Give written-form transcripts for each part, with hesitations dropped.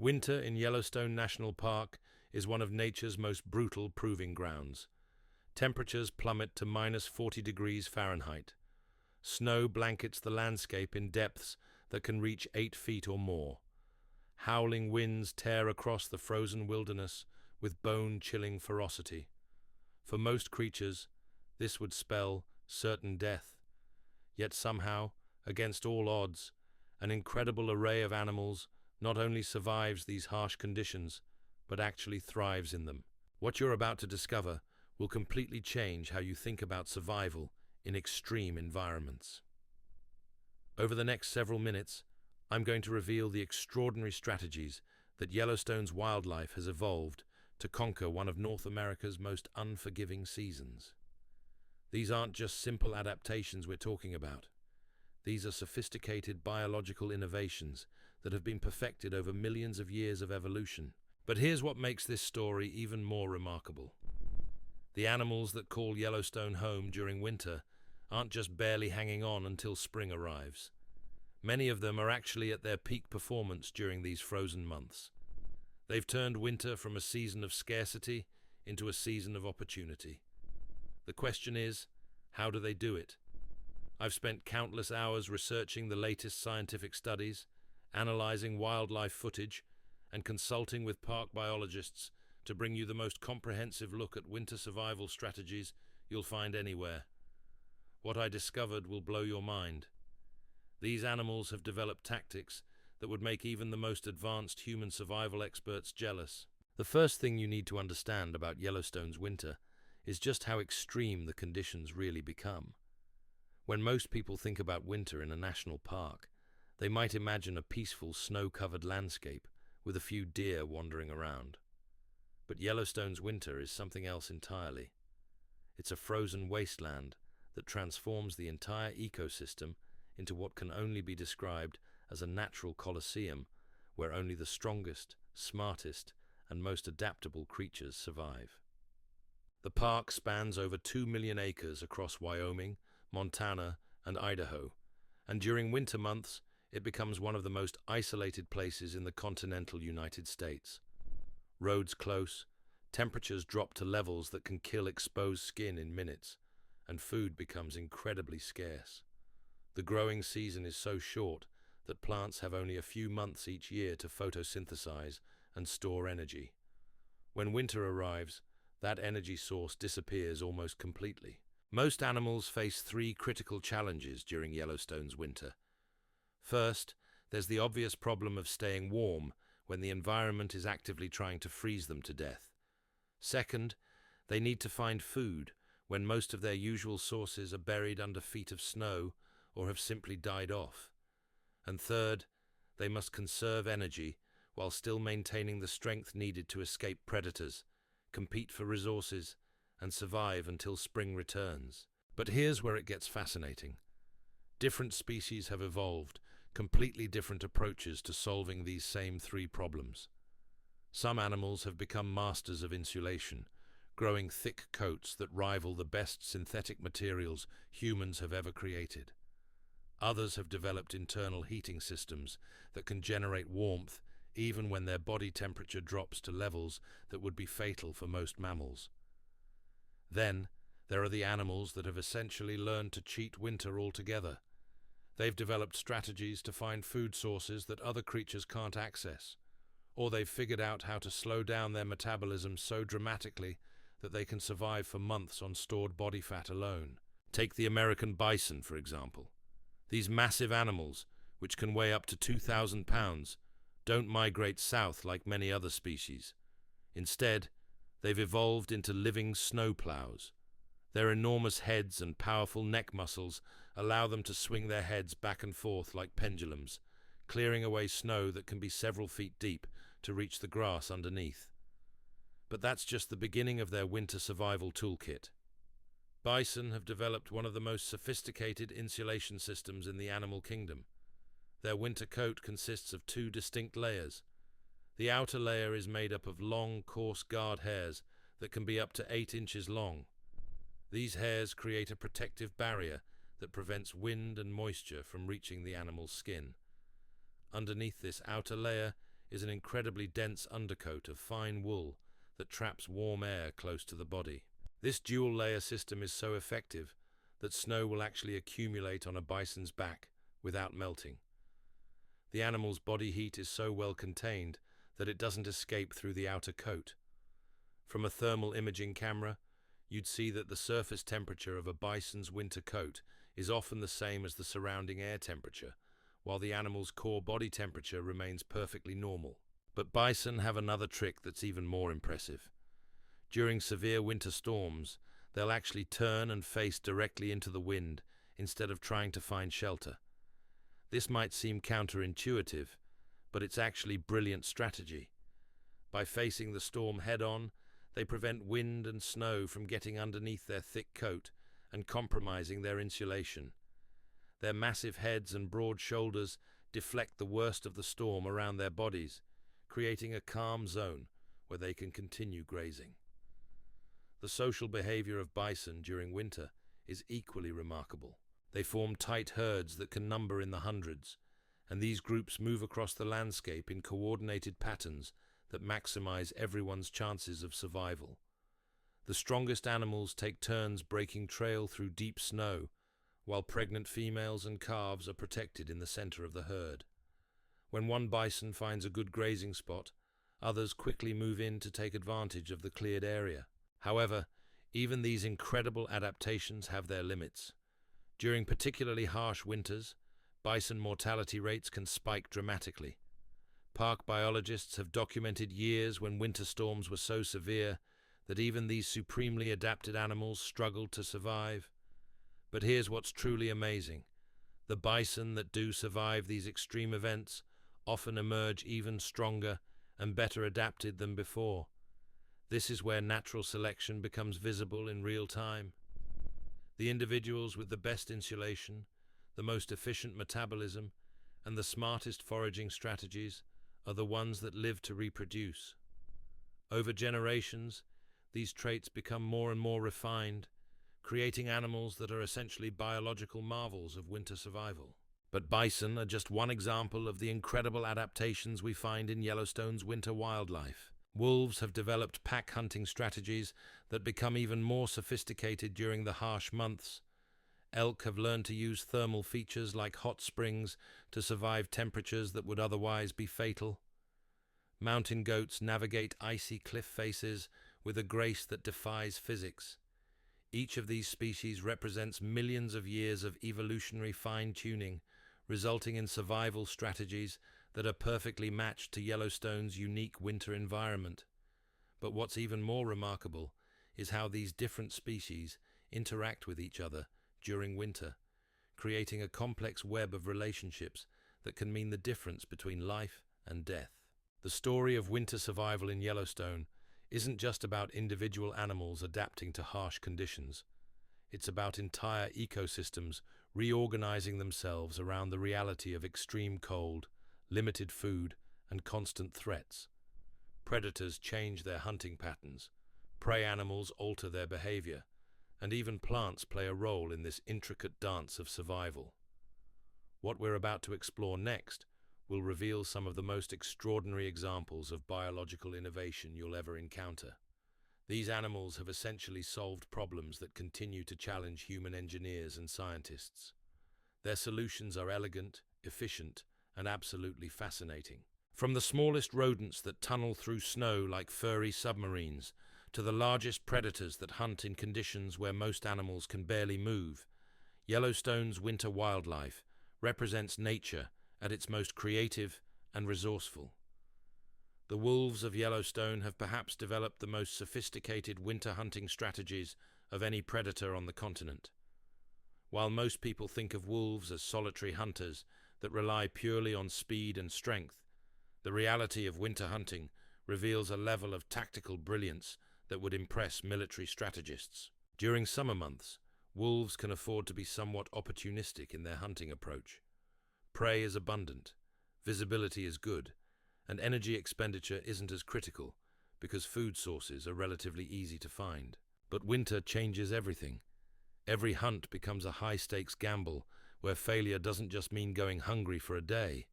Winter in Yellowstone National Park is one of nature's most brutal proving grounds. Temperatures plummet to -40 degrees Fahrenheit. Snow blankets the landscape in depths that can reach 8 feet or more. Howling winds tear across the frozen wilderness with bone-chilling ferocity. For most creatures, this would spell certain death. Yet somehow, against all odds, an incredible array of animals not only survives these harsh conditions, but actually thrives in them. What you're about to discover will completely change how you think about survival in extreme environments. Over the next several minutes, I'm going to reveal the extraordinary strategies that Yellowstone's wildlife has evolved to conquer one of North America's most unforgiving seasons. These aren't just simple adaptations we're talking about. These are sophisticated biological innovations that have been perfected over millions of years of evolution. But here's what makes this story even more remarkable. The animals that call Yellowstone home during winter aren't just barely hanging on until spring arrives. Many of them are actually at their peak performance during these frozen months. They've turned winter from a season of scarcity into a season of opportunity. The question is, how do they do it? I've spent countless hours researching the latest scientific studies, analyzing wildlife footage, and consulting with park biologists to bring you the most comprehensive look at winter survival strategies you'll find anywhere. What I discovered will blow your mind. These animals have developed tactics that would make even the most advanced human survival experts jealous. The first thing you need to understand about Yellowstone's winter is just how extreme the conditions really become. When most people think about winter in a national park, they might imagine a peaceful snow-covered landscape with a few deer wandering around. But Yellowstone's winter is something else entirely. It's a frozen wasteland that transforms the entire ecosystem into what can only be described as a natural coliseum where only the strongest, smartest, and most adaptable creatures survive. The park spans over 2 million acres across Wyoming, Montana, and Idaho, and during winter months, it becomes one of the most isolated places in the continental United States. Roads close, temperatures drop to levels that can kill exposed skin in minutes, and food becomes incredibly scarce. The growing season is so short that plants have only a few months each year to photosynthesize and store energy. When winter arrives, that energy source disappears almost completely. Most animals face 3 critical challenges during Yellowstone's winter. First, there's the obvious problem of staying warm when the environment is actively trying to freeze them to death. Second, they need to find food when most of their usual sources are buried under feet of snow or have simply died off. And third, they must conserve energy while still maintaining the strength needed to escape predators, compete for resources, and survive until spring returns. But here's where it gets fascinating. Different species have evolved completely different approaches to solving these same 3 problems. Some animals have become masters of insulation, growing thick coats that rival the best synthetic materials humans have ever created. Others have developed internal heating systems that can generate warmth even when their body temperature drops to levels that would be fatal for most mammals. Then, there are the animals that have essentially learned to cheat winter altogether. They've developed strategies to find food sources that other creatures can't access, or they've figured out how to slow down their metabolism so dramatically that they can survive for months on stored body fat alone. Take the American bison, for example. These massive animals, which can weigh up to 2,000 pounds, don't migrate south like many other species. Instead, they've evolved into living snowplows. Their enormous heads and powerful neck muscles allow them to swing their heads back and forth like pendulums, clearing away snow that can be several feet deep to reach the grass underneath. But that's just the beginning of their winter survival toolkit. Bison have developed one of the most sophisticated insulation systems in the animal kingdom. Their winter coat consists of 2 distinct layers. The outer layer is made up of long, coarse guard hairs that can be up to 8 inches long. These hairs create a protective barrier that prevents wind and moisture from reaching the animal's skin. Underneath this outer layer is an incredibly dense undercoat of fine wool that traps warm air close to the body. This dual-layer system is so effective that snow will actually accumulate on a bison's back without melting. The animal's body heat is so well contained that it doesn't escape through the outer coat. From a thermal imaging camera, you'd see that the surface temperature of a bison's winter coat is often the same as the surrounding air temperature, while the animal's core body temperature remains perfectly normal. But bison have another trick that's even more impressive. During severe winter storms, they'll actually turn and face directly into the wind instead of trying to find shelter. This might seem counterintuitive, but it's actually brilliant strategy. By facing the storm head-on, they prevent wind and snow from getting underneath their thick coat and compromising their insulation. Their massive heads and broad shoulders deflect the worst of the storm around their bodies, creating a calm zone where they can continue grazing. The social behavior of bison during winter is equally remarkable. They form tight herds that can number in the hundreds, and these groups move across the landscape in coordinated patterns that maximize everyone's chances of survival. The strongest animals take turns breaking trail through deep snow, while pregnant females and calves are protected in the center of the herd. When one bison finds a good grazing spot, others quickly move in to take advantage of the cleared area. However, even these incredible adaptations have their limits. During particularly harsh winters, bison mortality rates can spike dramatically. Park biologists have documented years when winter storms were so severe that even these supremely adapted animals struggled to survive. But here's what's truly amazing. The bison that do survive these extreme events often emerge even stronger and better adapted than before. This is where natural selection becomes visible in real time. The individuals with the best insulation, the most efficient metabolism, and the smartest foraging strategies are the ones that live to reproduce. Over generations, these traits become more and more refined, creating animals that are essentially biological marvels of winter survival. But bison are just one example of the incredible adaptations we find in Yellowstone's winter wildlife. Wolves have developed pack hunting strategies that become even more sophisticated during the harsh months. Elk have learned to use thermal features like hot springs to survive temperatures that would otherwise be fatal. Mountain goats navigate icy cliff faces with a grace that defies physics. Each of these species represents millions of years of evolutionary fine-tuning, resulting in survival strategies that are perfectly matched to Yellowstone's unique winter environment. But what's even more remarkable is how these different species interact with each other during winter, creating a complex web of relationships that can mean the difference between life and death. The story of winter survival in Yellowstone isn't just about individual animals adapting to harsh conditions. It's about entire ecosystems reorganizing themselves around the reality of extreme cold, limited food, and constant threats. Predators change their hunting patterns, prey animals alter their behavior, and even plants play a role in this intricate dance of survival. What we're about to explore next will reveal some of the most extraordinary examples of biological innovation you'll ever encounter. These animals have essentially solved problems that continue to challenge human engineers and scientists. Their solutions are elegant, efficient, and absolutely fascinating. From the smallest rodents that tunnel through snow like furry submarines, to the largest predators that hunt in conditions where most animals can barely move, Yellowstone's winter wildlife represents nature at its most creative and resourceful. The wolves of Yellowstone have perhaps developed the most sophisticated winter hunting strategies of any predator on the continent. While most people think of wolves as solitary hunters that rely purely on speed and strength, the reality of winter hunting reveals a level of tactical brilliance that would impress military strategists. During summer months, wolves can afford to be somewhat opportunistic in their hunting approach. Prey is abundant, visibility is good, and energy expenditure isn't as critical because food sources are relatively easy to find. But winter changes everything. Every hunt becomes a high-stakes gamble where failure doesn't just mean going hungry for a day.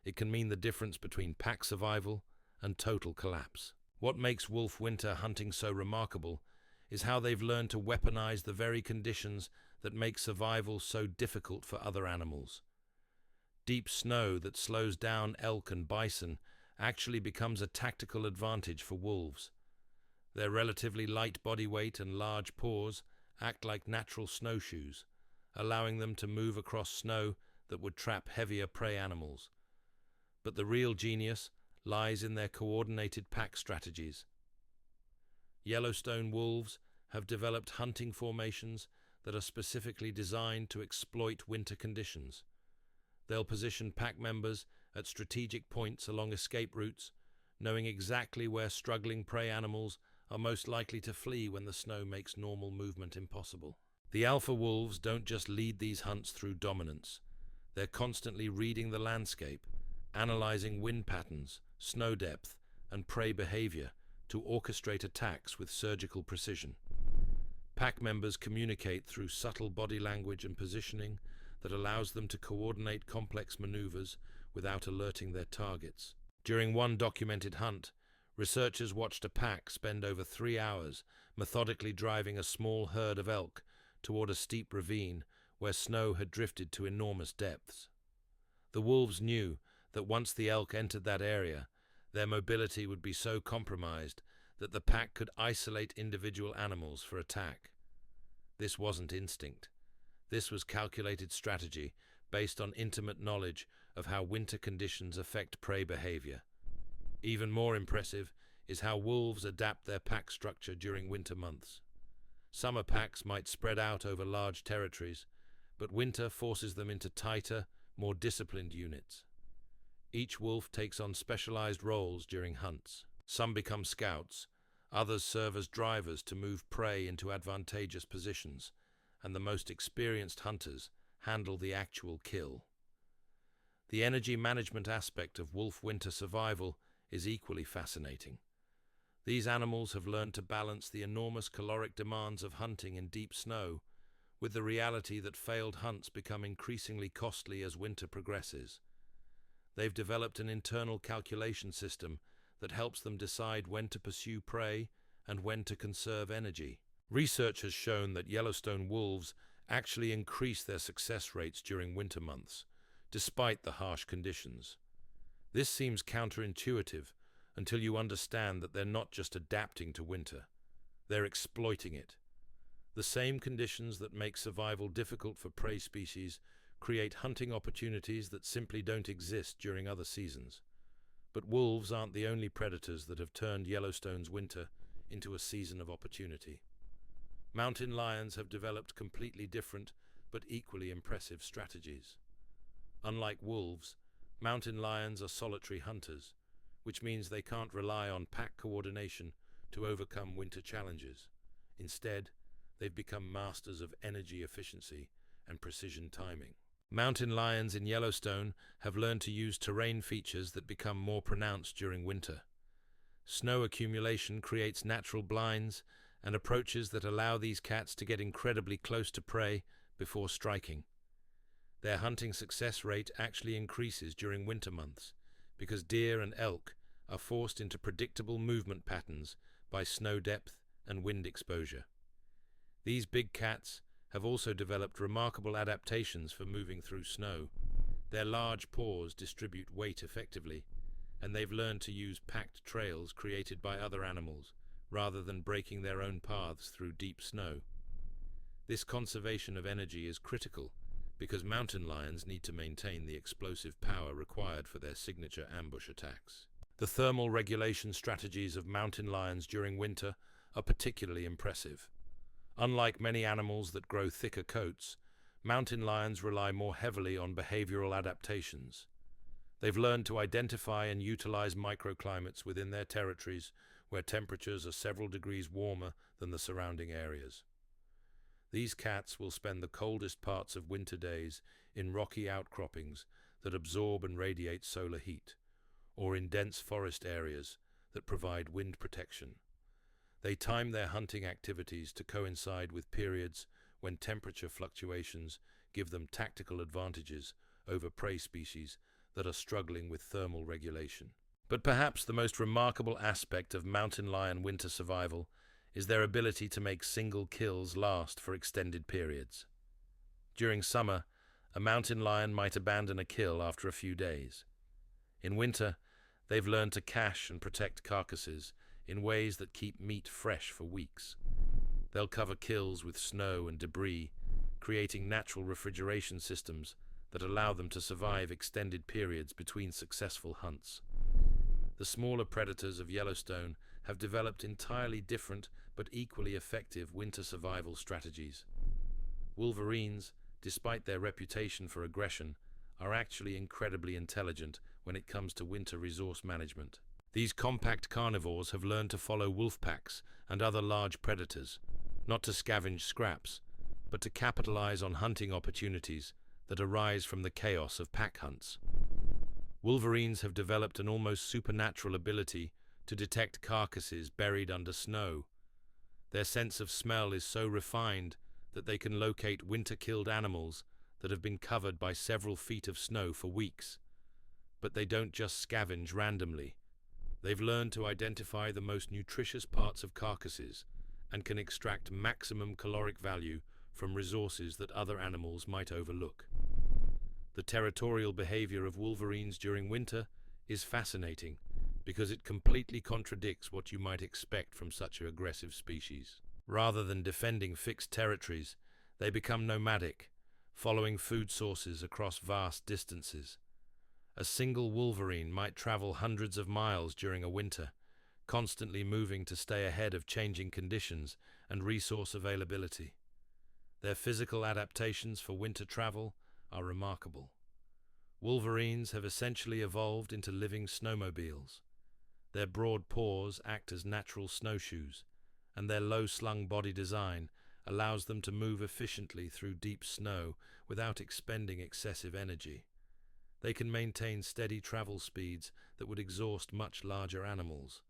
it can mean the difference between pack survival and total collapse. What makes wolf winter hunting so remarkable is how they've learned to weaponize the very conditions that make survival so difficult for other animals. Deep snow that slows down elk and bison actually becomes a tactical advantage for wolves. Their relatively light body weight and large paws act like natural snowshoes, allowing them to move across snow that would trap heavier prey animals. But the real genius lies in their coordinated pack strategies. Yellowstone wolves have developed hunting formations that are specifically designed to exploit winter conditions. They'll position pack members at strategic points along escape routes, knowing exactly where struggling prey animals are most likely to flee when the snow makes normal movement impossible. The alpha wolves don't just lead these hunts through dominance. They're constantly reading the landscape, analyzing wind patterns, snow depth, and prey behavior to orchestrate attacks with surgical precision. Pack members communicate through subtle body language and positioning that allows them to coordinate complex maneuvers without alerting their targets. During one documented hunt, researchers watched a pack spend over 3 hours methodically driving a small herd of elk toward a steep ravine where snow had drifted to enormous depths. The wolves knew that once the elk entered that area, their mobility would be so compromised that the pack could isolate individual animals for attack. This wasn't instinct. This was calculated strategy based on intimate knowledge of how winter conditions affect prey behavior. Even more impressive is how wolves adapt their pack structure during winter months. Summer packs might spread out over large territories, but winter forces them into tighter, more disciplined units. Each wolf takes on specialized roles during hunts. Some become scouts, others serve as drivers to move prey into advantageous positions, and the most experienced hunters handle the actual kill. The energy management aspect of wolf winter survival is equally fascinating. These animals have learned to balance the enormous caloric demands of hunting in deep snow with the reality that failed hunts become increasingly costly as winter progresses. They've developed an internal calculation system that helps them decide when to pursue prey and when to conserve energy. Research has shown that Yellowstone wolves actually increase their success rates during winter months, despite the harsh conditions. This seems counterintuitive until you understand that they're not just adapting to winter, they're exploiting it. The same conditions that make survival difficult for prey species create hunting opportunities that simply don't exist during other seasons. But wolves aren't the only predators that have turned Yellowstone's winter into a season of opportunity. Mountain lions have developed completely different but equally impressive strategies. Unlike wolves, mountain lions are solitary hunters, which means they can't rely on pack coordination to overcome winter challenges. Instead, they've become masters of energy efficiency and precision timing. Mountain lions in Yellowstone have learned to use terrain features that become more pronounced during winter. Snow accumulation creates natural blinds and approaches that allow these cats to get incredibly close to prey before striking. Their hunting success rate actually increases during winter months because deer and elk are forced into predictable movement patterns by snow depth and wind exposure. These big cats have also developed remarkable adaptations for moving through snow. Their large paws distribute weight effectively, and they've learned to use packed trails created by other animals rather than breaking their own paths through deep snow. This conservation of energy is critical because mountain lions need to maintain the explosive power required for their signature ambush attacks. The thermal regulation strategies of mountain lions during winter are particularly impressive. Unlike many animals that grow thicker coats, mountain lions rely more heavily on behavioral adaptations. They've learned to identify and utilize microclimates within their territories where temperatures are several degrees warmer than the surrounding areas. These cats will spend the coldest parts of winter days in rocky outcroppings that absorb and radiate solar heat, or in dense forest areas that provide wind protection. They time their hunting activities to coincide with periods when temperature fluctuations give them tactical advantages over prey species that are struggling with thermal regulation. But perhaps the most remarkable aspect of mountain lion winter survival is their ability to make single kills last for extended periods. During summer, a mountain lion might abandon a kill after a few days. In winter, they've learned to cache and protect carcasses in ways that keep meat fresh for weeks. They'll cover kills with snow and debris, creating natural refrigeration systems that allow them to survive extended periods between successful hunts. The smaller predators of Yellowstone have developed entirely different but equally effective winter survival strategies. Wolverines, despite their reputation for aggression, are actually incredibly intelligent when it comes to winter resource management. These compact carnivores have learned to follow wolf packs and other large predators, not to scavenge scraps, but to capitalize on hunting opportunities that arise from the chaos of pack hunts. Wolverines have developed an almost supernatural ability to detect carcasses buried under snow. Their sense of smell is so refined that they can locate winter-killed animals that have been covered by several feet of snow for weeks. But they don't just scavenge randomly. They've learned to identify the most nutritious parts of carcasses and can extract maximum caloric value from resources that other animals might overlook. The territorial behavior of wolverines during winter is fascinating because it completely contradicts what you might expect from such an aggressive species. Rather than defending fixed territories, they become nomadic, following food sources across vast distances. A single wolverine might travel hundreds of miles during a winter, constantly moving to stay ahead of changing conditions and resource availability. Their physical adaptations for winter travel are remarkable. Wolverines have essentially evolved into living snowmobiles. Their broad paws act as natural snowshoes, and their low-slung body design allows them to move efficiently through deep snow without expending excessive energy. They can maintain steady travel speeds that would exhaust much larger animals.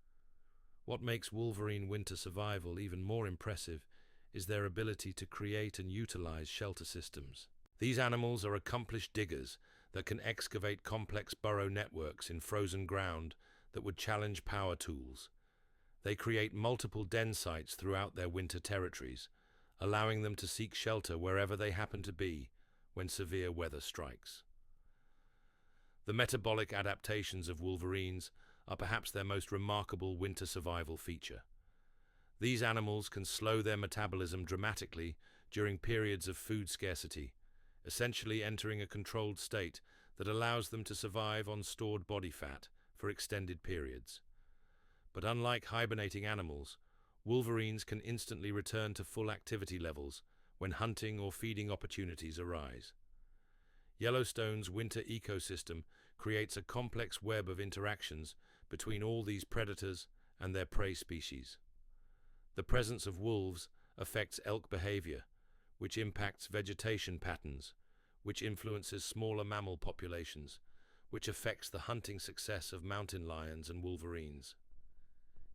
What makes wolverine winter survival even more impressive is their ability to create and utilize shelter systems. These animals are accomplished diggers that can excavate complex burrow networks in frozen ground that would challenge power tools. They create multiple den sites throughout their winter territories, allowing them to seek shelter wherever they happen to be when severe weather strikes. The metabolic adaptations of wolverines are perhaps their most remarkable winter survival feature. These animals can slow their metabolism dramatically during periods of food scarcity, essentially entering a controlled state that allows them to survive on stored body fat for extended periods. But unlike hibernating animals, wolverines can instantly return to full activity levels when hunting or feeding opportunities arise. Yellowstone's winter ecosystem creates a complex web of interactions between all these predators and their prey species. The presence of wolves affects elk behavior, which impacts vegetation patterns, which influences smaller mammal populations, which affects the hunting success of mountain lions and wolverines.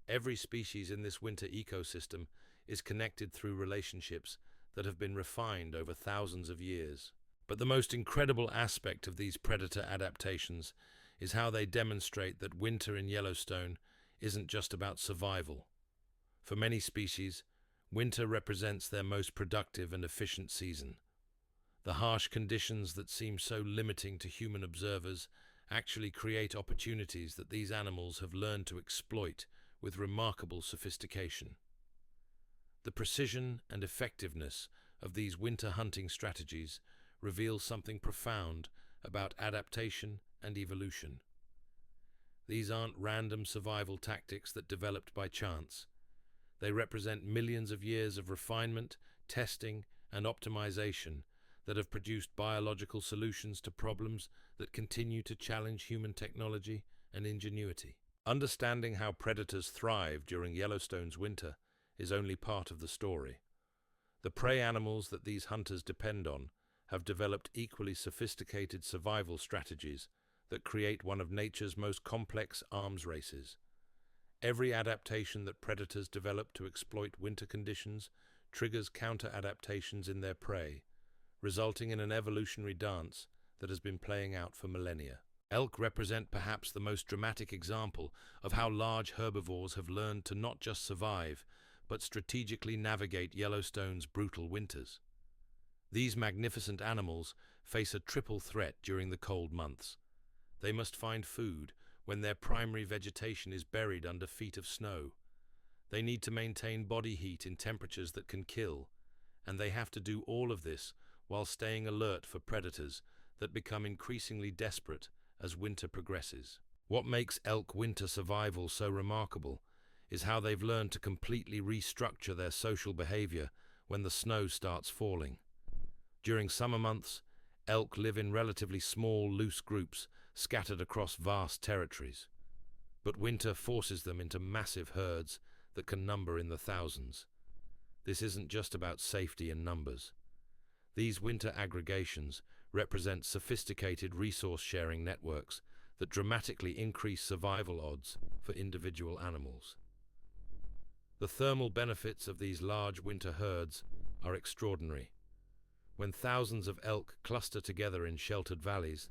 Every species in this winter ecosystem is connected through relationships that have been refined over thousands of years. But the most incredible aspect of these predator adaptations is how they demonstrate that winter in Yellowstone isn't just about survival. For many species, winter represents their most productive and efficient season. The harsh conditions that seem so limiting to human observers actually create opportunities that these animals have learned to exploit with remarkable sophistication. The precision and effectiveness of these winter hunting strategies reveals something profound about adaptation and evolution. These aren't random survival tactics that developed by chance. They represent millions of years of refinement, testing, and optimization that have produced biological solutions to problems that continue to challenge human technology and ingenuity. Understanding how predators thrive during Yellowstone's winter is only part of the story. The prey animals that these hunters depend on have developed equally sophisticated survival strategies that create one of nature's most complex arms races. Every adaptation that predators develop to exploit winter conditions triggers counter-adaptations in their prey, resulting in an evolutionary dance that has been playing out for millennia. Elk represent perhaps the most dramatic example of how large herbivores have learned to not just survive, but strategically navigate Yellowstone's brutal winters. These magnificent animals face a triple threat during the cold months. They must find food when their primary vegetation is buried under feet of snow. They need to maintain body heat in temperatures that can kill, and they have to do all of this while staying alert for predators that become increasingly desperate as winter progresses. What makes elk winter survival so remarkable is how they've learned to completely restructure their social behavior when the snow starts falling. During summer months, elk live in relatively small, loose groups scattered across vast territories. But winter forces them into massive herds that can number in the thousands. This isn't just about safety and numbers. These winter aggregations represent sophisticated resource-sharing networks that dramatically increase survival odds for individual animals. The thermal benefits of these large winter herds are extraordinary. When thousands of elk cluster together in sheltered valleys,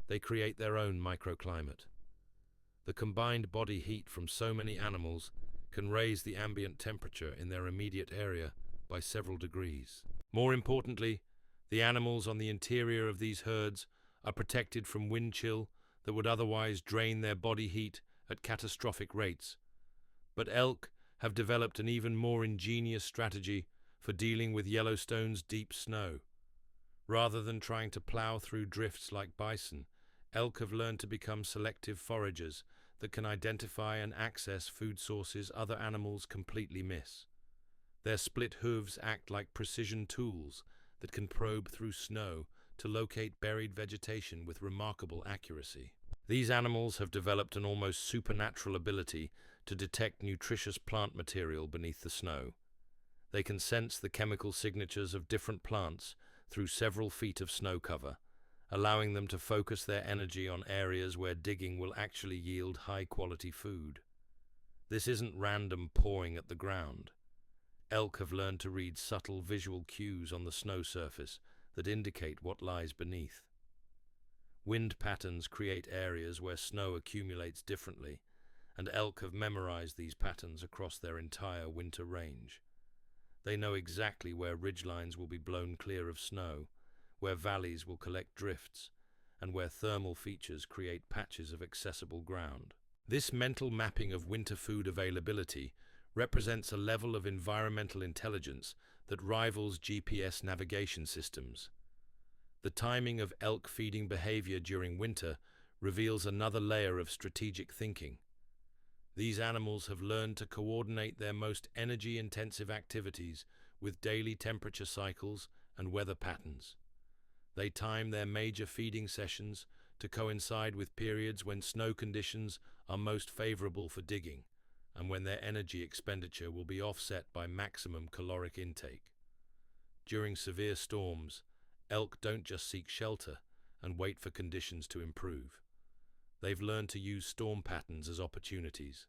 they create their own microclimate. The combined body heat from so many animals can raise the ambient temperature in their immediate area by several degrees. More importantly, the animals on the interior of these herds are protected from wind chill that would otherwise drain their body heat at catastrophic rates. But elk have developed an even more ingenious strategy for dealing with Yellowstone's deep snow. Rather than trying to plow through drifts like bison, elk have learned to become selective foragers that can identify and access food sources other animals completely miss. Their split hooves act like precision tools that can probe through snow to locate buried vegetation with remarkable accuracy. These animals have developed an almost supernatural ability to detect nutritious plant material beneath the snow. They can sense the chemical signatures of different plants through several feet of snow cover, allowing them to focus their energy on areas where digging will actually yield high-quality food. This isn't random pawing at the ground. Elk have learned to read subtle visual cues on the snow surface that indicate what lies beneath. Wind patterns create areas where snow accumulates differently, and elk have memorized these patterns across their entire winter range. They know exactly where ridgelines will be blown clear of snow, where valleys will collect drifts, and where thermal features create patches of accessible ground. This mental mapping of winter food availability represents a level of environmental intelligence that rivals GPS navigation systems. The timing of elk feeding behavior during winter reveals another layer of strategic thinking. These animals have learned to coordinate their most energy-intensive activities with daily temperature cycles and weather patterns. They time their major feeding sessions to coincide with periods when snow conditions are most favorable for digging, and when their energy expenditure will be offset by maximum caloric intake. During severe storms, elk don't just seek shelter and wait for conditions to improve. They've learned to use storm patterns as opportunities.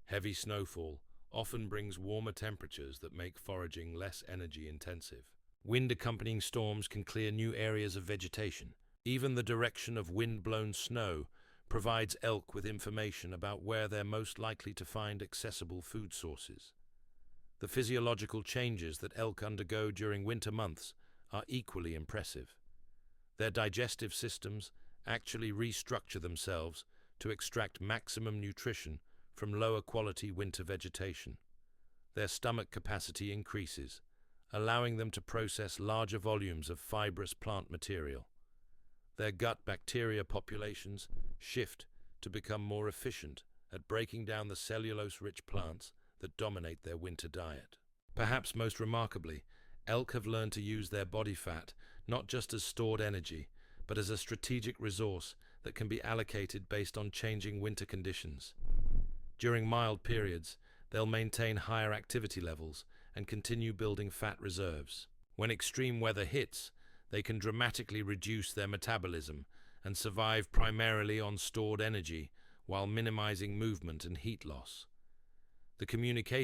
Heavy snowfall often brings warmer temperatures that make foraging less energy intensive. Wind accompanying storms can clear new areas of vegetation. Even the direction of wind-blown snow provides elk with information about where they're most likely to find accessible food sources. The physiological changes that elk undergo during winter months are equally impressive. Their digestive systems actually restructure themselves to extract maximum nutrition from lower quality winter vegetation. Their stomach capacity increases, allowing them to process larger volumes of fibrous plant material. Their gut bacteria populations shift to become more efficient at breaking down the cellulose-rich plants that dominate their winter diet. Perhaps most remarkably, elk have learned to use their body fat not just as stored energy, but as a strategic resource that can be allocated based on changing winter conditions. During mild periods, they'll maintain higher activity levels and continue building fat reserves. When extreme weather hits, they can dramatically reduce their metabolism and survive primarily on stored energy while minimizing movement and heat loss. The communication